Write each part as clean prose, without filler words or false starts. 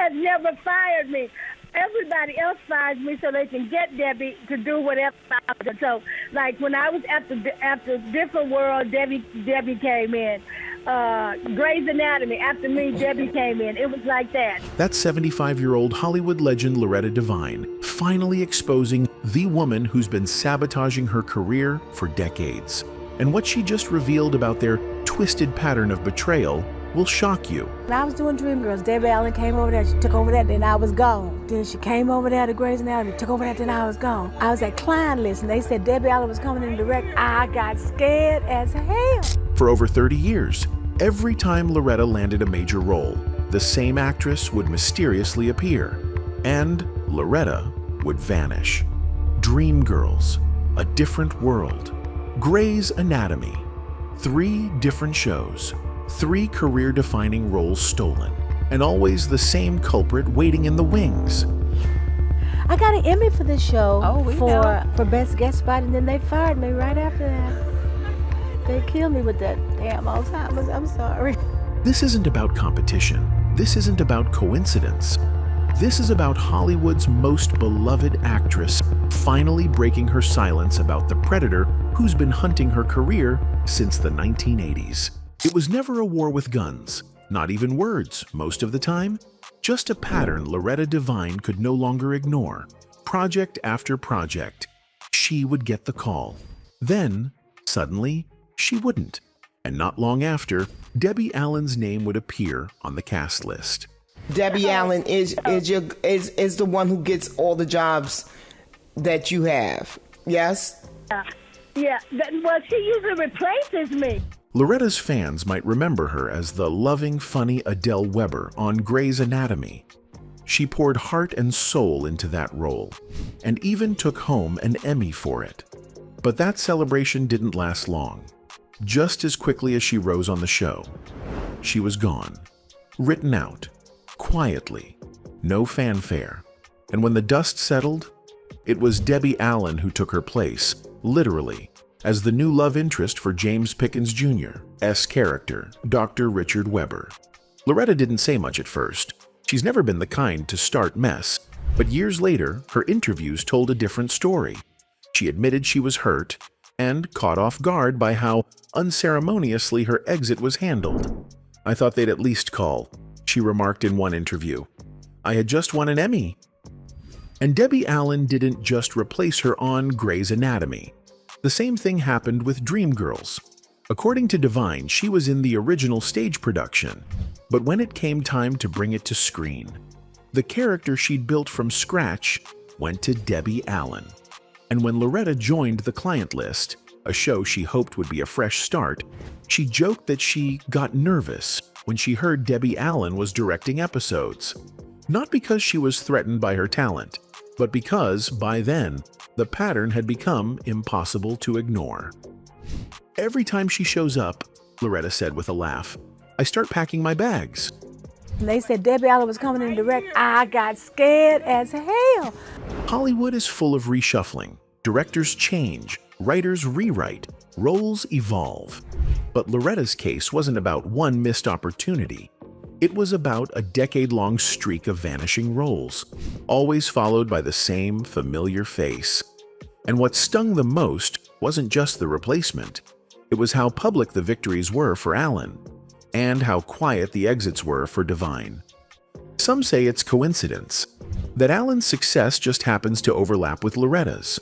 has never fired me. Everybody else fires me so they can get Debbie to do whatever. So, like when I was after Different World, Debbie came in. Grey's Anatomy, after me, Debbie came in. It was like that. That's 75-year-old Hollywood legend Loretta Devine, finally exposing the woman who's been sabotaging her career for decades. And what she just revealed about their twisted pattern of betrayal will shock you. When I was doing Dreamgirls, Debbie Allen came over there, she took over that, then I was gone. Then she came over there to Grey's Anatomy, took over that, then I was gone. I was at client list, and they said Debbie Allen was coming in direct. I got scared as hell. For over 30 years, every time Loretta landed a major role, the same actress would mysteriously appear, and Loretta would vanish. Dreamgirls, A Different World, Grey's Anatomy, 3 different shows, 3 career-defining roles stolen, and always the same culprit waiting in the wings. I got an Emmy for this show for Best Guest Spot, and then they fired me right after that. They killed me with that damn Alzheimer's. I'm sorry. This isn't about competition. This isn't about coincidence. This is about Hollywood's most beloved actress finally breaking her silence about the predator who's been hunting her career since the 1980s. It was never a war with guns, not even words most of the time, just a pattern Loretta Devine could no longer ignore. Project after project, she would get the call. Then, suddenly, she wouldn't. And not long after, Debbie Allen's name would appear on the cast list. Debbie Allen is the one who gets all the jobs that you have. Yes? Yeah. Well, she usually replaces me. Loretta's fans might remember her as the loving, funny Adele Weber on Grey's Anatomy. She poured heart and soul into that role, and even took home an Emmy for it. But that celebration didn't last long. Just as quickly as she rose on the show, she was gone, written out, quietly, no fanfare. And when the dust settled, it was Debbie Allen who took her place, literally, as the new love interest for James Pickens Jr.'s character, Dr. Richard Weber. Loretta didn't say much at first. She's never been the kind to start mess, but years later, her interviews told a different story. She admitted she was hurt and caught off guard by how unceremoniously her exit was handled. "I thought they'd at least call," she remarked in one interview. "I had just won an Emmy." And Debbie Allen didn't just replace her on Grey's Anatomy. The same thing happened with Dreamgirls. According to Devine, she was in the original stage production, but when it came time to bring it to screen, the character she'd built from scratch went to Debbie Allen. And when Loretta joined the client list, a show she hoped would be a fresh start, she joked that she got nervous when she heard Debbie Allen was directing episodes. Not because she was threatened by her talent, but because, by then, the pattern had become impossible to ignore. "Every time she shows up," Loretta said with a laugh, "I start packing my bags." And they said Debbie Allen was coming in direct. I got scared as hell. Hollywood is full of reshuffling. Directors change, writers rewrite, roles evolve. But Loretta's case wasn't about one missed opportunity. It was about a decade-long streak of vanishing roles, always followed by the same familiar face. And what stung the most wasn't just the replacement. It was how public the victories were for Allen, and how quiet the exits were for Devine. Some say it's coincidence, that Allen's success just happens to overlap with Loretta's.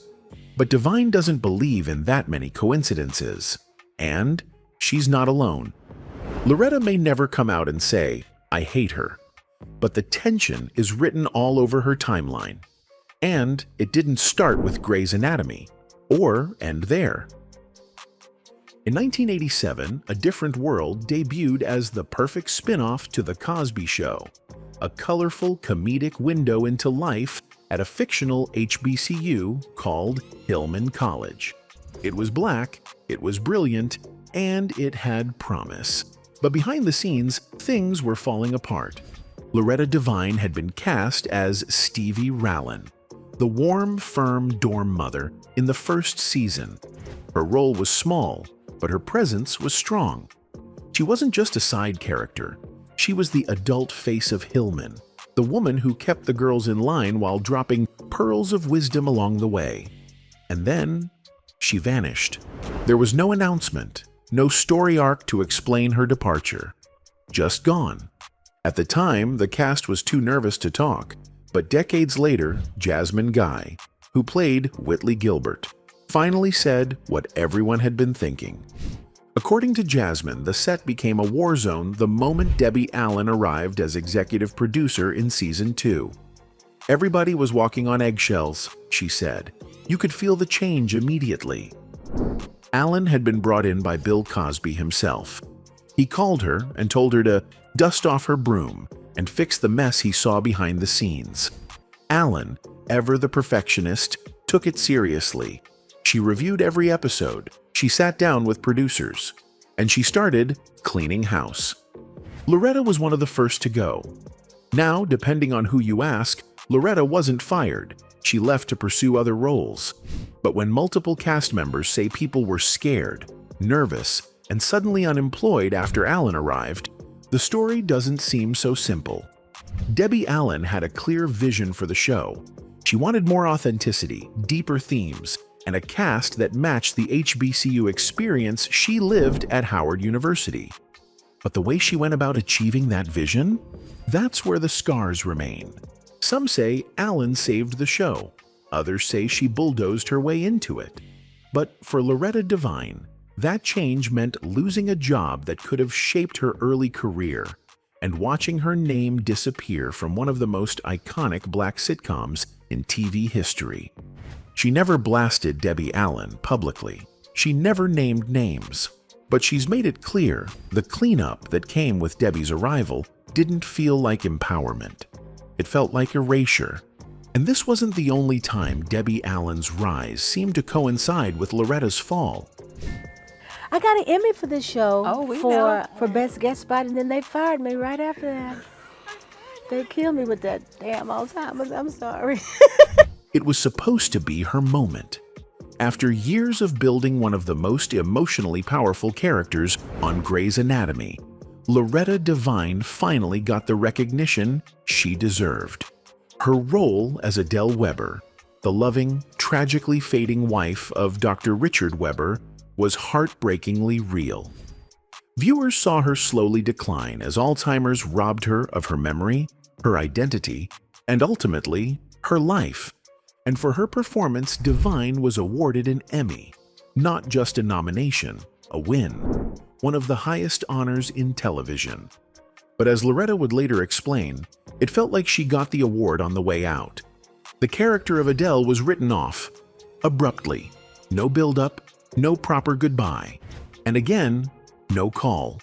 But Devine doesn't believe in that many coincidences, and she's not alone. Loretta may never come out and say, "I hate her," but the tension is written all over her timeline. And it didn't start with Grey's Anatomy, or end there. In 1987, A Different World debuted as the perfect spin-off to The Cosby Show, a colorful comedic window into life at a fictional HBCU called Hillman College. It was black, it was brilliant, and it had promise. But behind the scenes, things were falling apart. Loretta Devine had been cast as Stevie Rallen, the warm, firm dorm mother in the first season. Her role was small, but her presence was strong. She wasn't just a side character. She was the adult face of Hillman, the woman who kept the girls in line while dropping pearls of wisdom along the way. And then she vanished. There was no announcement, no story arc to explain her departure. Just gone. At the time, the cast was too nervous to talk, but decades later, Jasmine Guy, who played Whitley Gilbert, finally said what everyone had been thinking. According to Jasmine, the set became a war zone the moment Debbie Allen arrived as executive producer in season 2. Everybody was walking on eggshells, she said. You could feel the change immediately. Allen had been brought in by Bill Cosby himself. He called her and told her to dust off her broom and fix the mess he saw behind the scenes. Allen, ever the perfectionist, took it seriously. She reviewed every episode, she sat down with producers, and she started cleaning house. Loretta was one of the first to go. Now, depending on who you ask, Loretta wasn't fired. She left to pursue other roles. But when multiple cast members say people were scared, nervous, and suddenly unemployed after Allen arrived, the story doesn't seem so simple. Debbie Allen had a clear vision for the show. She wanted more authenticity, deeper themes, and a cast that matched the HBCU experience she lived at Howard University. But the way she went about achieving that vision? That's where the scars remain. Some say Allen saved the show. Others say she bulldozed her way into it. But for Loretta Devine, that change meant losing a job that could have shaped her early career and watching her name disappear from one of the most iconic black sitcoms in TV history. She never blasted Debbie Allen publicly. She never named names. But she's made it clear the cleanup that came with Debbie's arrival didn't feel like empowerment. It felt like erasure. And this wasn't the only time Debbie Allen's rise seemed to coincide with Loretta's fall. I got an Emmy for this show know. for Best Guest Spot, and then they fired me right after that. They killed me with that damn Alzheimer's. I'm sorry. It was supposed to be her moment. After years of building one of the most emotionally powerful characters on Grey's Anatomy, Loretta Devine finally got the recognition she deserved. Her role as Adele Weber, the loving, tragically fading wife of Dr. Richard Weber, was heartbreakingly real. Viewers saw her slowly decline as Alzheimer's robbed her of her memory, her identity, and ultimately, her life. And for her performance, Devine was awarded an Emmy, not just a nomination, a win, one of the highest honors in television. But as Loretta would later explain, it felt like she got the award on the way out. The character of Adele was written off, abruptly, no build-up, no proper goodbye, and again, no call.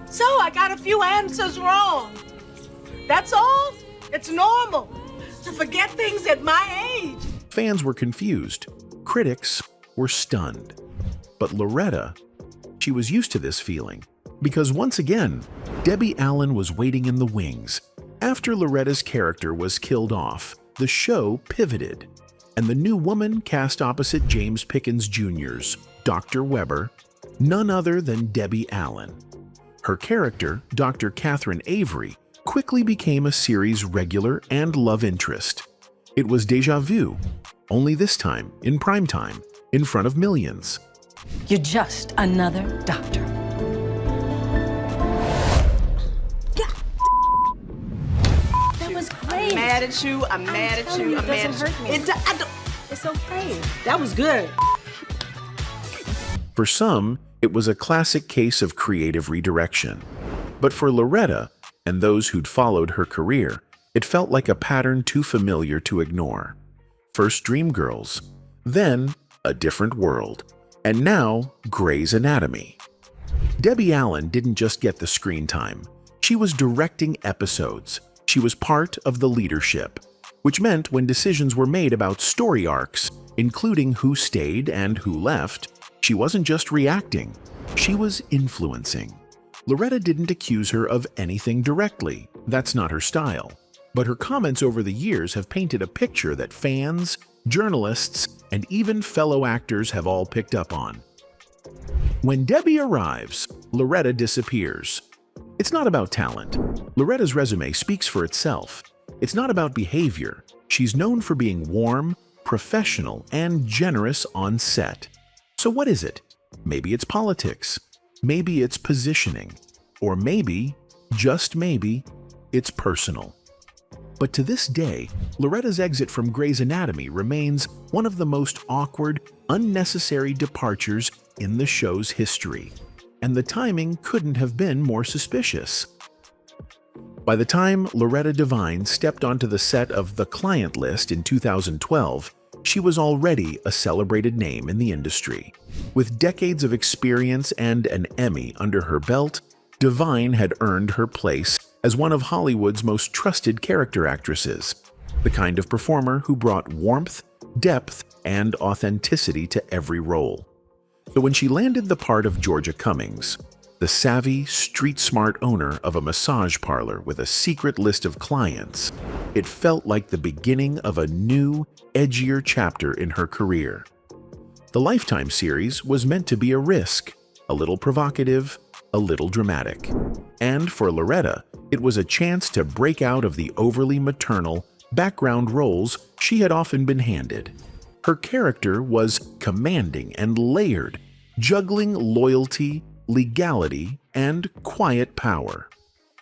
So I got a few answers wrong. That's all? It's normal to forget things at my age. Fans were confused. Critics were stunned. But Loretta, she was used to this feeling. Because once again, Debbie Allen was waiting in the wings. After Loretta's character was killed off, the show pivoted. And the new woman cast opposite James Pickens Jr.'s Dr. Weber, none other than Debbie Allen. Her character, Dr. Catherine Avery, quickly became a series regular and love interest. It was déjà vu, only this time, in primetime, in front of millions. You're just another doctor. That was great. I'm mad at you. I'm mad at you. I'm mad at you. It doesn't hurt me. It's okay. That was good. For some, it was a classic case of creative redirection. But for Loretta, and those who'd followed her career, it felt like a pattern too familiar to ignore. First Dreamgirls, then A Different World, and now Grey's Anatomy. Debbie Allen didn't just get the screen time. She was directing episodes. She was part of the leadership, which meant when decisions were made about story arcs, including who stayed and who left, she wasn't just reacting, she was influencing. Loretta didn't accuse her of anything directly. That's not her style. But her comments over the years have painted a picture that fans, journalists, and even fellow actors have all picked up on. When Debbie arrives, Loretta disappears. It's not about talent. Loretta's resume speaks for itself. It's not about behavior. She's known for being warm, professional, and generous on set. So what is it? Maybe it's politics. Maybe it's positioning. Or maybe, just maybe, it's personal. But to this day, Loretta's exit from Grey's Anatomy remains one of the most awkward, unnecessary departures in the show's history. And the timing couldn't have been more suspicious. By the time Loretta Devine stepped onto the set of The Client List in 2012, she was already a celebrated name in the industry. With decades of experience and an Emmy under her belt, Devine had earned her place as one of Hollywood's most trusted character actresses, the kind of performer who brought warmth, depth, and authenticity to every role. So when she landed the part of Georgia Cummings, the savvy, street-smart owner of a massage parlor with a secret list of clients, it felt like the beginning of a new, edgier chapter in her career. The Lifetime series was meant to be a risk, a little provocative, a little dramatic. And for Loretta, it was a chance to break out of the overly maternal, background roles she had often been handed. Her character was commanding and layered, juggling loyalty, legality, and quiet power.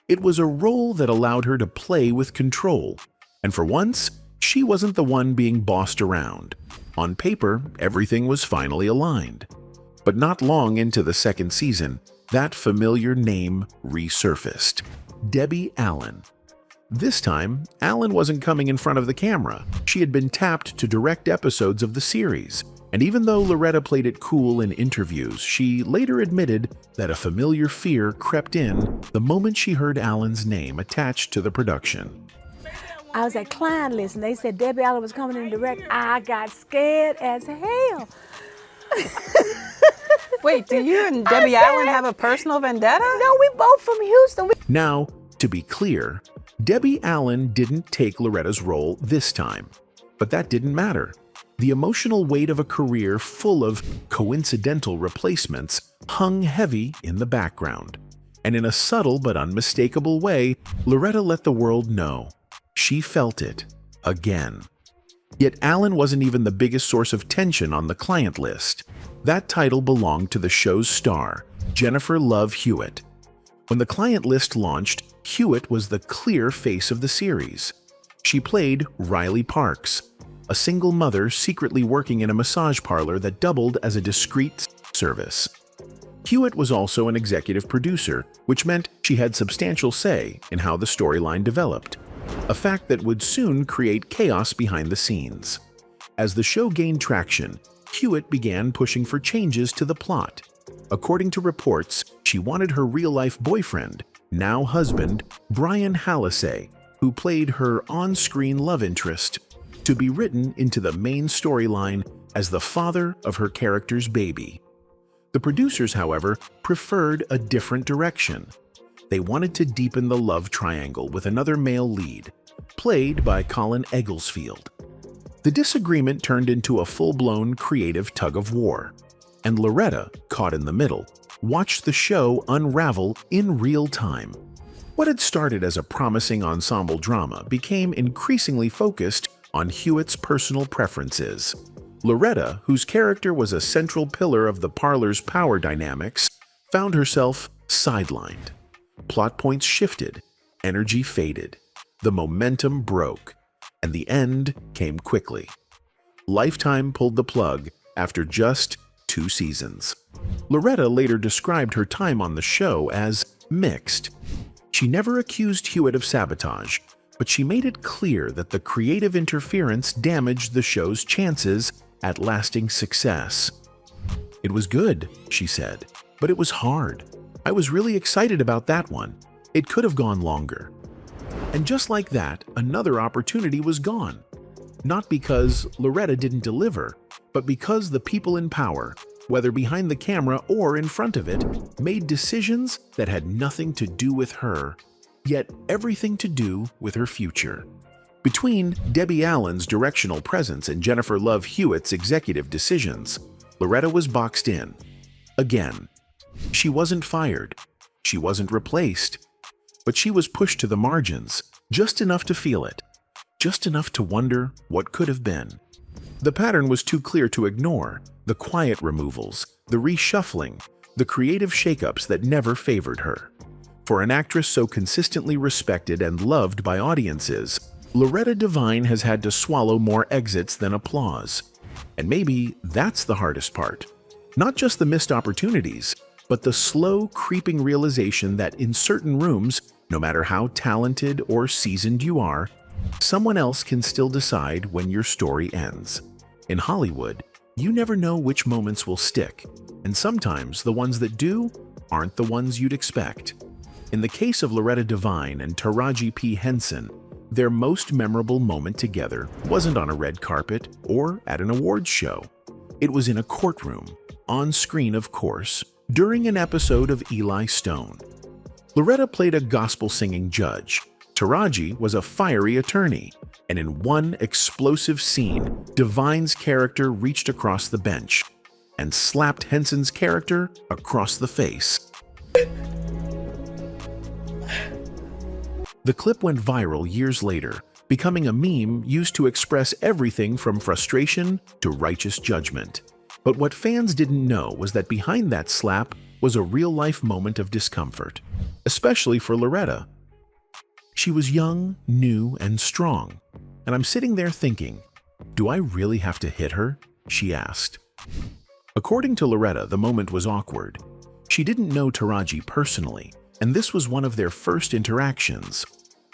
It was a role that allowed her to play with control, and for once, she wasn't the one being bossed around. On paper, everything was finally aligned. But not long into the second season, that familiar name resurfaced. Debbie Allen. This time, Allen wasn't coming in front of the camera. She had been tapped to direct episodes of the series, and even though Loretta played it cool in interviews, she later admitted that a familiar fear crept in the moment she heard Allen's name attached to the production. I was at client list and they said Debbie Allen was coming in to direct. I got scared as hell. Wait, do you and Debbie Allen have a personal vendetta? No, we both from Houston. Now, to be clear, Debbie Allen didn't take Loretta's role this time, but that didn't matter. The emotional weight of a career full of coincidental replacements hung heavy in the background. And in a subtle but unmistakable way, Loretta let the world know. She felt it. Again. Yet Allen wasn't even the biggest source of tension on The Client List. That title belonged to the show's star, Jennifer Love Hewitt. When The Client List launched, Hewitt was the clear face of the series. She played Riley Parks, a single mother secretly working in a massage parlor that doubled as a discreet service. Hewitt was also an executive producer, which meant she had substantial say in how the storyline developed, a fact that would soon create chaos behind the scenes. As the show gained traction, Hewitt began pushing for changes to the plot. According to reports, she wanted her real-life boyfriend, now husband, Brian Hallisey, who played her on-screen love interest, to be written into the main storyline as the father of her character's baby. The producers, however, preferred a different direction. They wanted to deepen the love triangle with another male lead, played by Colin Egglesfield. The disagreement turned into a full-blown creative tug-of-war, and Loretta, caught in the middle, watched the show unravel in real time. What had started as a promising ensemble drama became increasingly focused on Hewitt's personal preferences. Loretta, whose character was a central pillar of the parlor's power dynamics, found herself sidelined. Plot points shifted, energy faded, the momentum broke, and the end came quickly. Lifetime pulled the plug after just 2 seasons. Loretta later described her time on the show as mixed. She never accused Hewitt of sabotage, but she made it clear that the creative interference damaged the show's chances at lasting success. "It was good," she said, "but it was hard. I was really excited about that one. It could have gone longer." And just like that, another opportunity was gone. Not because Loretta didn't deliver, but because the people in power, whether behind the camera or in front of it, made decisions that had nothing to do with her, yet everything to do with her future. Between Debbie Allen's directional presence and Jennifer Love Hewitt's executive decisions, Loretta was boxed in. Again. She wasn't fired. She wasn't replaced, but she was pushed to the margins, just enough to feel it, just enough to wonder what could have been. The pattern was too clear to ignore: the quiet removals, the reshuffling, the creative shakeups that never favored her. For an actress so consistently respected and loved by audiences, Loretta Devine has had to swallow more exits than applause. And maybe that's the hardest part. Not just the missed opportunities, but the slow, creeping realization that in certain rooms, no matter how talented or seasoned you are, someone else can still decide when your story ends. In Hollywood, you never know which moments will stick, and sometimes the ones that do aren't the ones you'd expect. In the case of Loretta Devine and Taraji P. Henson, their most memorable moment together wasn't on a red carpet or at an awards show. It was in a courtroom, on screen of course, during an episode of Eli Stone. Loretta played a gospel-singing judge. Taraji was a fiery attorney, and in one explosive scene, Devine's character reached across the bench and slapped Henson's character across the face. The clip went viral years later, becoming a meme used to express everything from frustration to righteous judgment. But what fans didn't know was that behind that slap was a real-life moment of discomfort, especially for Loretta. She was young, new, and strong, and I'm sitting there thinking, "Do I really have to hit her?" she asked. According to Loretta, the moment was awkward. She didn't know Taraji personally, and this was one of their first interactions.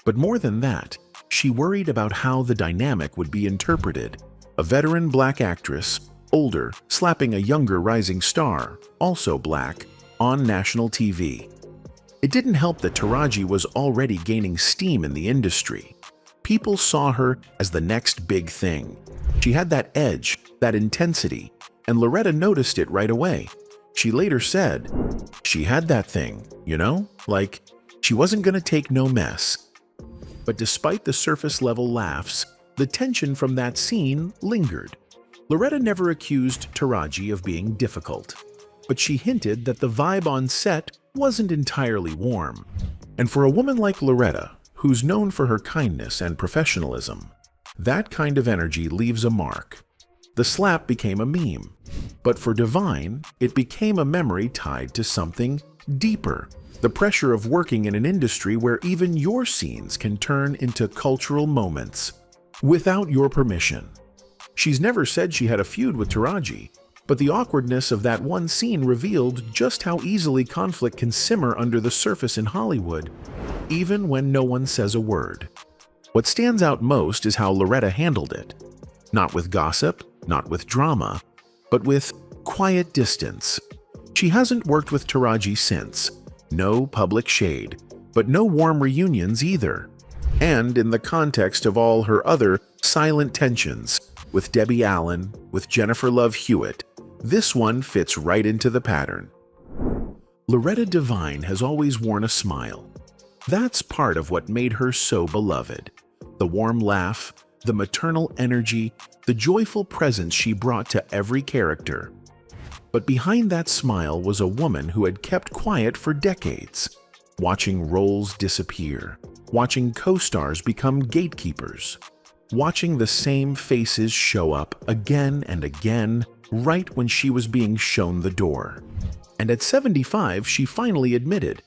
But more than that, she worried about how the dynamic would be interpreted. A veteran black actress, older, slapping a younger rising star, also black, on national TV. It didn't help that Taraji was already gaining steam in the industry. People saw her as the next big thing. She had that edge, that intensity, and Loretta noticed it right away. She later said, she had that thing, you know? Like, she wasn't gonna take no mess. But despite the surface-level laughs, the tension from that scene lingered. Loretta never accused Taraji of being difficult, but she hinted that the vibe on set wasn't entirely warm. And for a woman like Loretta, who's known for her kindness and professionalism, that kind of energy leaves a mark. The slap became a meme, but for Devine, it became a memory tied to something deeper. The pressure of working in an industry where even your scenes can turn into cultural moments without your permission. She's never said she had a feud with Taraji, but the awkwardness of that one scene revealed just how easily conflict can simmer under the surface in Hollywood, even when no one says a word. What stands out most is how Loretta handled it. Not with gossip, not with drama, but with quiet distance. She hasn't worked with Taraji since. No public shade, but no warm reunions either. And in the context of all her other silent tensions, with Debbie Allen, with Jennifer Love Hewitt, this one fits right into the pattern. Loretta Devine has always worn a smile. That's part of what made her so beloved. The warm laugh, the maternal energy, the joyful presence she brought to every character. But behind that smile was a woman who had kept quiet for decades, watching roles disappear, watching co-stars become gatekeepers, watching the same faces show up again and again right when she was being shown the door. And at 75, she finally admitted,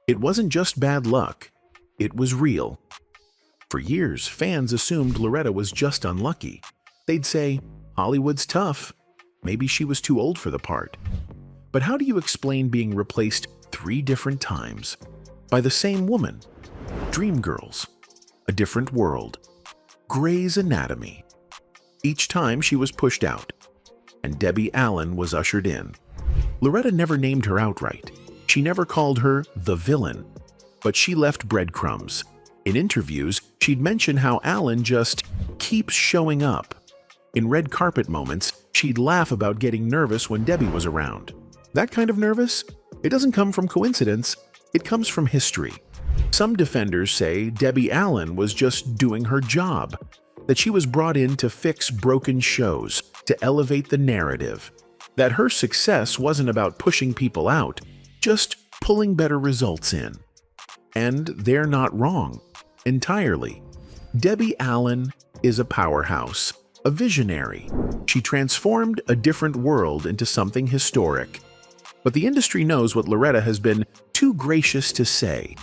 it wasn't just bad luck, it was real. For years, fans assumed Loretta was just unlucky. They'd say, Hollywood's tough, maybe she was too old for the part. But how do you explain being replaced 3 different times by the same woman? Dreamgirls, A Different World, Grey's Anatomy. Each time she was pushed out, and Debbie Allen was ushered in. Loretta never named her outright. She never called her the villain, but she left breadcrumbs. In interviews, she'd mention how Allen just keeps showing up. In red carpet moments, she'd laugh about getting nervous when Debbie was around. That kind of nervous? It doesn't come from coincidence, it comes from history. Some defenders say Debbie Allen was just doing her job, that she was brought in to fix broken shows, to elevate the narrative, that her success wasn't about pushing people out, just pulling better results in. And they're not wrong entirely. Debbie Allen is a powerhouse, a visionary. She transformed a different world into something historic. But the industry knows what Loretta has been too gracious to say.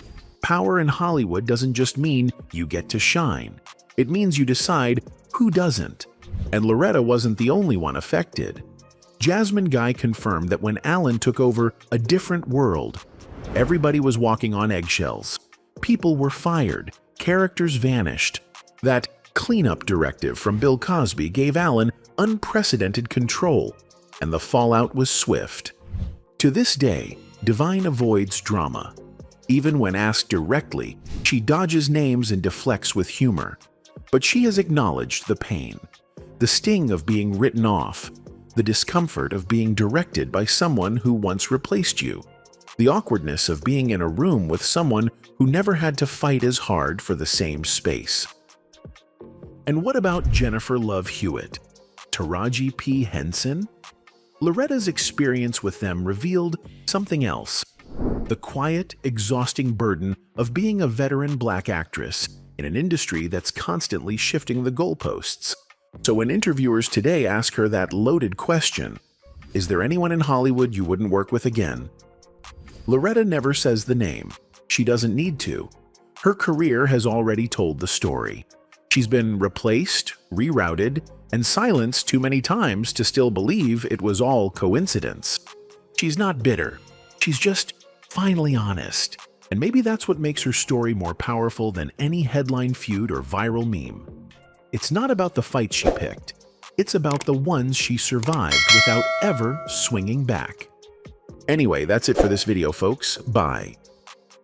Power in Hollywood doesn't just mean you get to shine. It means you decide who doesn't. And Loretta wasn't the only one affected. Jasmine Guy confirmed that when Allen took over a different world, everybody was walking on eggshells. People were fired. Characters vanished. That cleanup directive from Bill Cosby gave Allen unprecedented control, and the fallout was swift. To this day, Devine avoids drama. Even when asked directly, she dodges names and deflects with humor. But she has acknowledged the pain, the sting of being written off, the discomfort of being directed by someone who once replaced you, the awkwardness of being in a room with someone who never had to fight as hard for the same space. And what about Jennifer Love Hewitt? Taraji P. Henson? Loretta's experience with them revealed something else. The quiet, exhausting burden of being a veteran black actress in an industry that's constantly shifting the goalposts. So when interviewers today ask her that loaded question, is there anyone in Hollywood you wouldn't work with again? Loretta never says the name. She doesn't need to. Her career has already told the story. She's been replaced, rerouted, and silenced too many times to still believe it was all coincidence. She's not bitter. She's just finally honest. And maybe that's what makes her story more powerful than any headline feud or viral meme. It's not about the fights she picked. It's about the ones she survived without ever swinging back. Anyway, that's it for this video, folks. Bye.